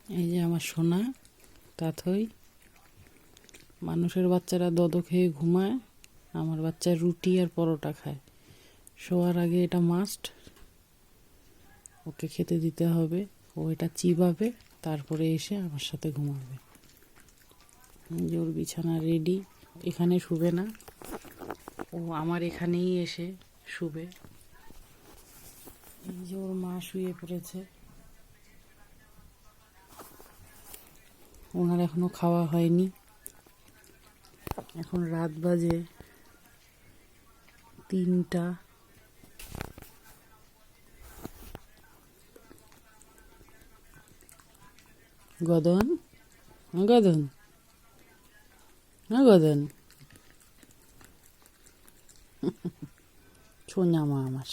এই যে আমার সোনা তাথই। মানুষের বাচ্চারা দদো খেয়ে ঘুমায়, আমার বাচ্চা রুটি আর পরোটা খায়। শোয়ার আগে এটা মাস্ট, ওকে খেতে দিতে হবে। ও এটা চিবাবে, তারপরে এসে আমার সাথে ঘুমাবে। এই যে ওর বিছানা রেডি। এখানে শুবে না, ও আমার এখানেই এসে শুবে। এই যে ওর মা শুয়ে পড়েছে। ওনার এখনো খাওয়া হয়নি। এখন রাত বাজে 3টা। গদন, গদন, গদন, সোনা মা আমার।